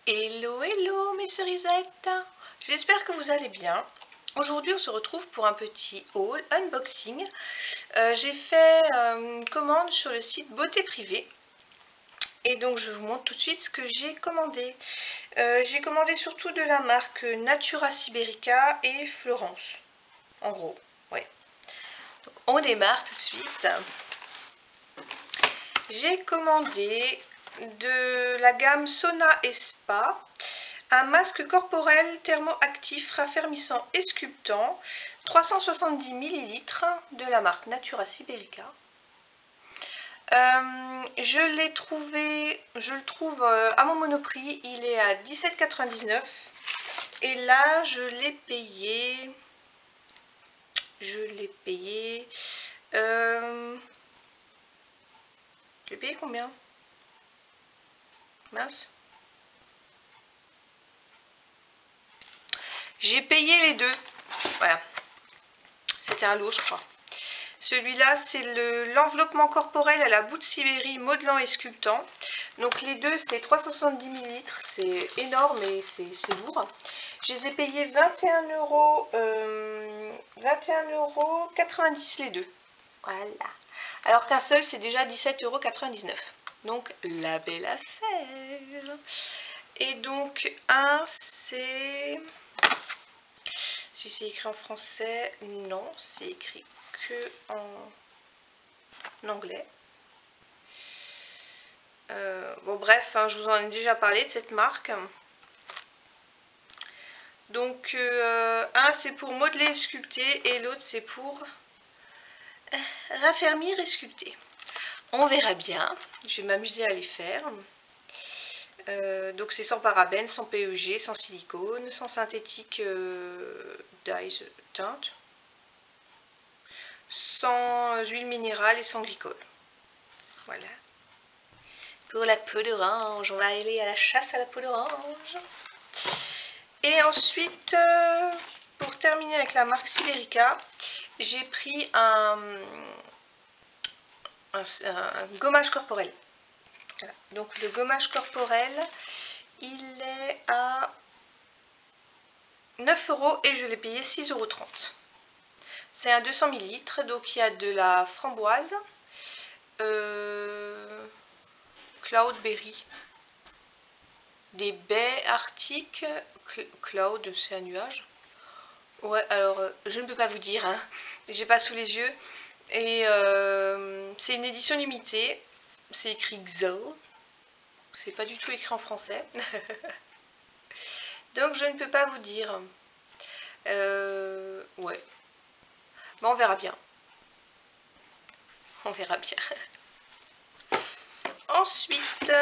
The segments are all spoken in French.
Hello, hello mes cerisettes. J'espère que vous allez bien. Aujourd'hui on se retrouve pour un petit haul, unboxing. J'ai fait une commande sur le site Beauté Privée. Et donc je vous montre tout de suite ce que j'ai commandé. J'ai commandé surtout de la marque Natura Siberica et Florence. En gros, ouais. Donc, on démarre tout de suite. J'ai commandé de la gamme Sauna et Spa un masque corporel thermoactif raffermissant et sculptant 370 ml de la marque Natura Siberica. Je le trouve à mon Monoprix, il est à 17,99 € et là je l'ai payé combien? Mince. J'ai payé les deux. Voilà. C'était un lot, je crois. Celui-là, c'est l'enveloppement corporel à la boue de Sibérie, modelant et sculptant. Donc les deux, c'est 370 ml. C'est énorme et c'est lourd. Je les ai payés 21,90 € les deux. Voilà. Alors qu'un seul, c'est déjà 17,99 €. Donc la belle affaire. Et donc un, c'est... Si c'est écrit en français, non, c'est écrit que en anglais. Bon bref, hein, je vous en ai déjà parlé de cette marque. Donc un c'est pour modeler et sculpter et l'autre c'est pour raffermir et sculpter. On verra bien, je vais m'amuser à les faire. Donc c'est sans parabènes, sans PEG, sans silicone, sans synthétique dyes teinte, sans huile minérale et sans glycol. Voilà. Pour la peau d'orange, on va aller à la chasse à la peau d'orange. Et ensuite, pour terminer avec la marque Siberica, j'ai pris un gommage corporel. Voilà. Donc le gommage corporel, il est à 9 € et je l'ai payé 6,30 €. C'est un 200 ml, donc il y a de la framboise, cloudberry, des baies arctiques, cloud c'est un nuage. Ouais, alors je ne peux pas vous dire, hein. J'ai pas sous les yeux. Et c'est une édition limitée, c'est écrit XO, c'est pas du tout écrit en français. Donc je ne peux pas vous dire. Ouais. Bon, on verra bien. On verra bien. Ensuite,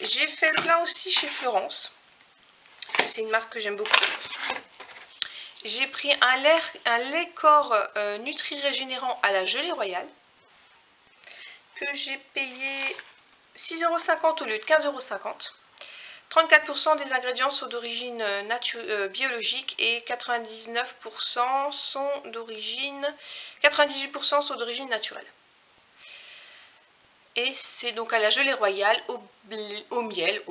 j'ai fait le plein aussi chez Florence. C'est une marque que j'aime beaucoup. J'ai pris un lait corps nutri-régénérant à la gelée royale. Que j'ai payé 6,50 € au lieu de 15,50 €. 34% des ingrédients sont d'origine biologique et 98% sont d'origine naturelle. Et c'est donc à la gelée royale, au miel,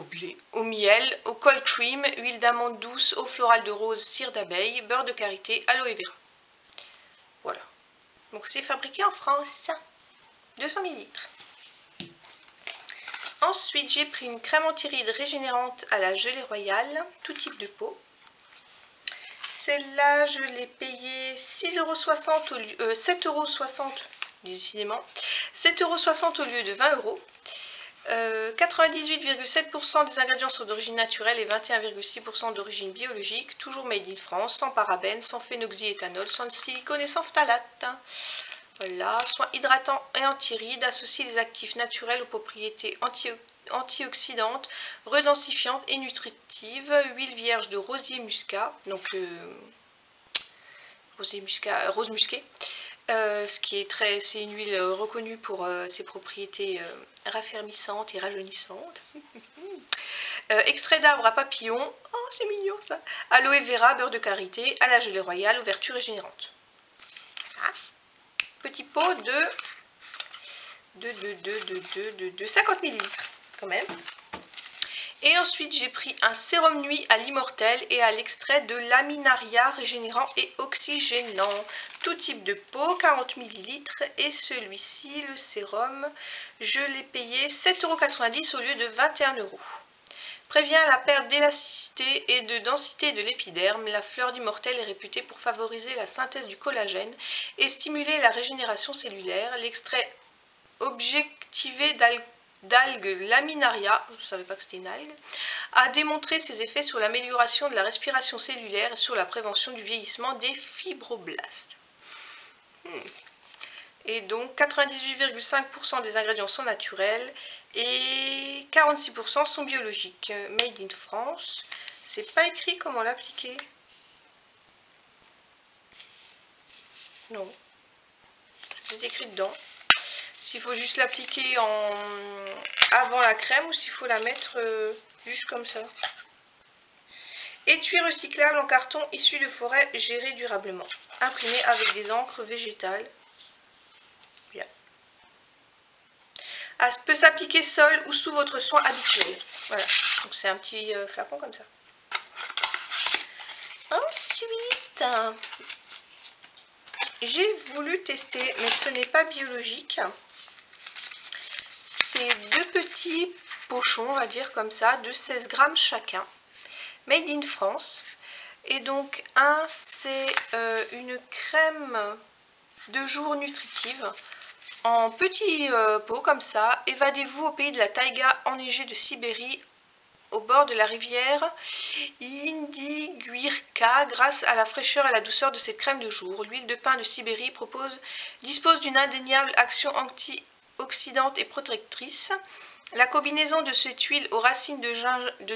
au cold cream, huile d'amande douce, eau florale de rose, cire d'abeille, beurre de karité, aloe vera. Voilà. Donc c'est fabriqué en France. 200 ml. Ensuite, j'ai pris une crème anti-rides régénérante à la gelée royale, tout type de peau. Celle-là, je l'ai payée 6,60 € au lieu, 7,60 €, décidément. 7,60 € au lieu de 20 €. 98,7% des ingrédients sont d'origine naturelle et 21,6% d'origine biologique, toujours made in France, sans parabènes, sans phénoxyéthanol, sans silicone et sans phtalate. Voilà, soins hydratants et anti-rides, associent les actifs naturels aux propriétés antioxydantes, redensifiantes et nutritives. Huile vierge de rosier muscat, donc rose musqué, c'est une huile reconnue pour ses propriétés raffermissantes et rajeunissantes. Extrait d'arbre à papillons, oh c'est mignon ça. Aloe vera, beurre de karité, à la gelée royale, ouverture régénérante. Ah. Petit pot de 50 ml quand même. Et ensuite, j'ai pris un sérum nuit à l'immortel et à l'extrait de laminaria régénérant et oxygénant. Tout type de peau, 40 ml. Et celui-ci, le sérum, je l'ai payé 7,90 € au lieu de 21 €. Prévient la perte d'élasticité et de densité de l'épiderme. La fleur d'immortel est réputée pour favoriser la synthèse du collagène et stimuler la régénération cellulaire. L'extrait objectivé d'algues laminaria, je ne savais pas que c'était une algue, a démontré ses effets sur l'amélioration de la respiration cellulaire et sur la prévention du vieillissement des fibroblastes. Et donc 98,5% des ingrédients sont naturels et 46% sont biologiques. Made in France. C'est pas écrit comment l'appliquer. Non. C'est écrit dedans. S'il faut juste l'appliquer avant la crème ou s'il faut la mettre juste comme ça. Étui recyclable en carton issu de forêt géré durablement. Imprimé avec des encres végétales. Bien. Ah, peut s'appliquer seul ou sous votre soin habituel. Voilà. Donc c'est un petit flacon comme ça. Ensuite, j'ai voulu tester, mais ce n'est pas biologique. C'est deux petits pochons, on va dire comme ça, de 16 grammes chacun. Made in France. Et donc un, c'est une crème de jour nutritive en petits pots comme ça. Évadez-vous au pays de la taïga enneigée de Sibérie, au bord de la rivière Indiguirka, grâce à la fraîcheur et la douceur de cette crème de jour. L'huile de pin de Sibérie dispose d'une indéniable action antioxydante et protectrice. La combinaison de cette huile aux racines de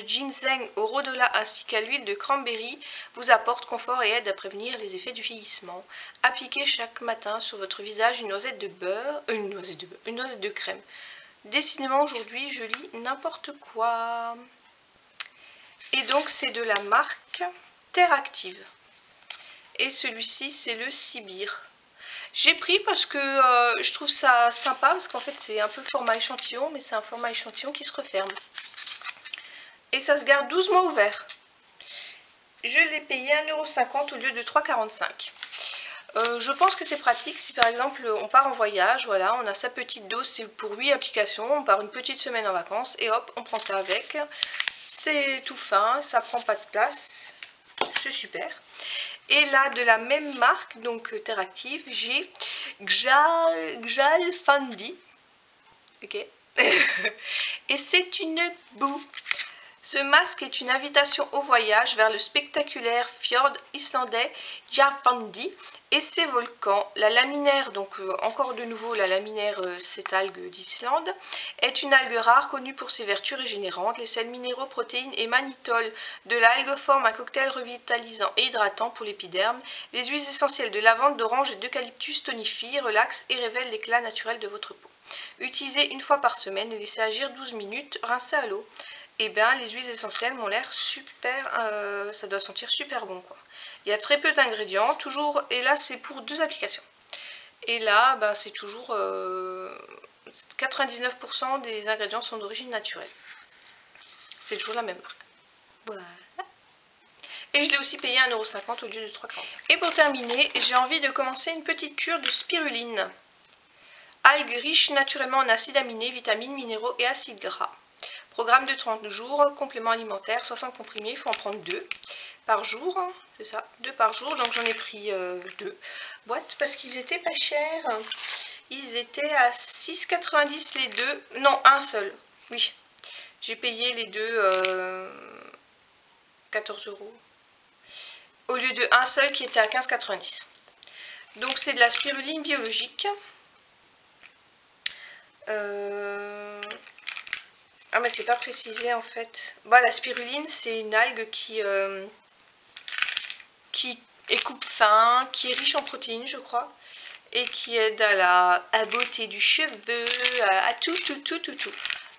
ginseng, au rhodiola ainsi qu'à l'huile de cranberry vous apporte confort et aide à prévenir les effets du vieillissement. Appliquez chaque matin sur votre visage une noisette de crème. Décidément aujourd'hui je lis n'importe quoi. Et donc c'est de la marque Terre Active. Et celui-ci c'est le Sibir. J'ai pris parce que je trouve ça sympa, parce qu'en fait c'est un peu format échantillon, mais c'est un format échantillon qui se referme. Et ça se garde 12 mois ouvert. Je l'ai payé 1,50 € au lieu de 3,45 €. Je pense que c'est pratique si par exemple on part en voyage, voilà, on a sa petite dose, c'est pour 8 applications, on part une petite semaine en vacances et hop, on prend ça avec. C'est tout fin, ça prend pas de place, c'est super. Et là, de la même marque, donc Terre Active, j'ai Gjalfandi. Ok. Et c'est une boue. Ce masque est une invitation au voyage vers le spectaculaire fjord islandais Gjalfandi et ses volcans. La laminaire, donc encore de nouveau la laminaire, cette algue d'Islande, est une algue rare connue pour ses vertus régénérantes. Les sels minéraux, protéines et mannitol de l'algue forment un cocktail revitalisant et hydratant pour l'épiderme. Les huiles essentielles de lavande, d'orange et d'eucalyptus tonifient, relaxent et révèlent l'éclat naturel de votre peau. Utilisez une fois par semaine et laissez agir 12 minutes, rincez à l'eau. Et bien les huiles essentielles m'ont l'air super, ça doit sentir super bon quoi. Il y a très peu d'ingrédients, toujours, et là c'est pour 2 applications. Et là, ben, c'est toujours 99% des ingrédients sont d'origine naturelle. C'est toujours la même marque. Voilà. Et je l'ai aussi payé 1,50 € au lieu de 3,45 €. Et pour terminer, j'ai envie de commencer une petite cure de spiruline. Algues riches naturellement en acides aminés, vitamines, minéraux et acides gras. Programme de 30 jours, complément alimentaire, 60 comprimés, il faut en prendre 2 par jour, hein, c'est ça, 2 par jour, donc j'en ai pris 2 boîtes parce qu'ils étaient pas chers. Ils étaient à 6,90 € les deux, non, un seul, oui. J'ai payé les deux 14 € au lieu de un seul qui était à 15,90 €. Donc c'est de la spiruline biologique. Ah mais c'est pas précisé en fait. Bon, la spiruline c'est une algue qui est coupe-fin, qui est riche en protéines je crois, et qui aide à la beauté du cheveu, à tout.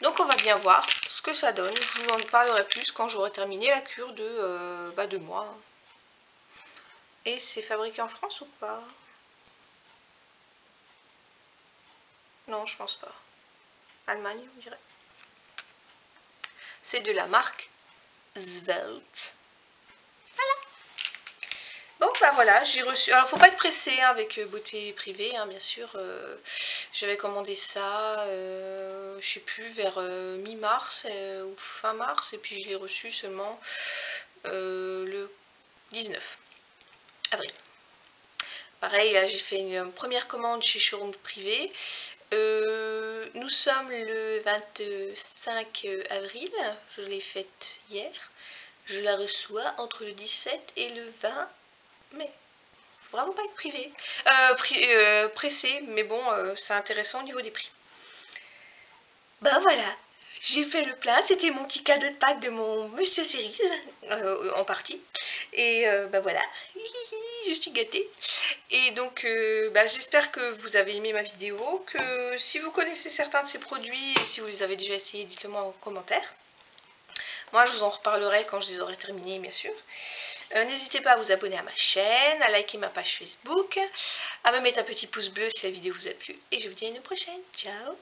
Donc on va bien voir ce que ça donne. Je vous en parlerai plus quand j'aurai terminé la cure de 2 mois. Et c'est fabriqué en France ou pas? Non, je pense pas. Allemagne, on dirait. c'est de la marque Svelte. Voilà. Bon bah voilà, j'ai reçu, alors faut pas être pressé hein, avec beauté privée hein, bien sûr, j'avais commandé ça, je sais plus, vers mi-mars ou fin mars, et puis je l'ai reçu seulement le 19 avril. Pareil, là j'ai fait une première commande chez Showroom Privé. Nous sommes le 25 avril, je l'ai faite hier. Je la reçois entre le 17 et le 20 mai. Faut vraiment pas être privé. Pressé, mais bon, c'est intéressant au niveau des prix. Ben voilà, j'ai fait le plein. C'était mon petit cadeau de Pâques de mon Monsieur Cerise, en partie. Et ben voilà, je suis gâtée. Et donc, j'espère que vous avez aimé ma vidéo, que si vous connaissez certains de ces produits, et si vous les avez déjà essayés, dites-le moi en commentaire. Moi, je vous en reparlerai quand je les aurai terminés, bien sûr. N'hésitez pas à vous abonner à ma chaîne, à liker ma page Facebook, à me mettre un petit pouce bleu si la vidéo vous a plu. Et je vous dis à une prochaine. Ciao!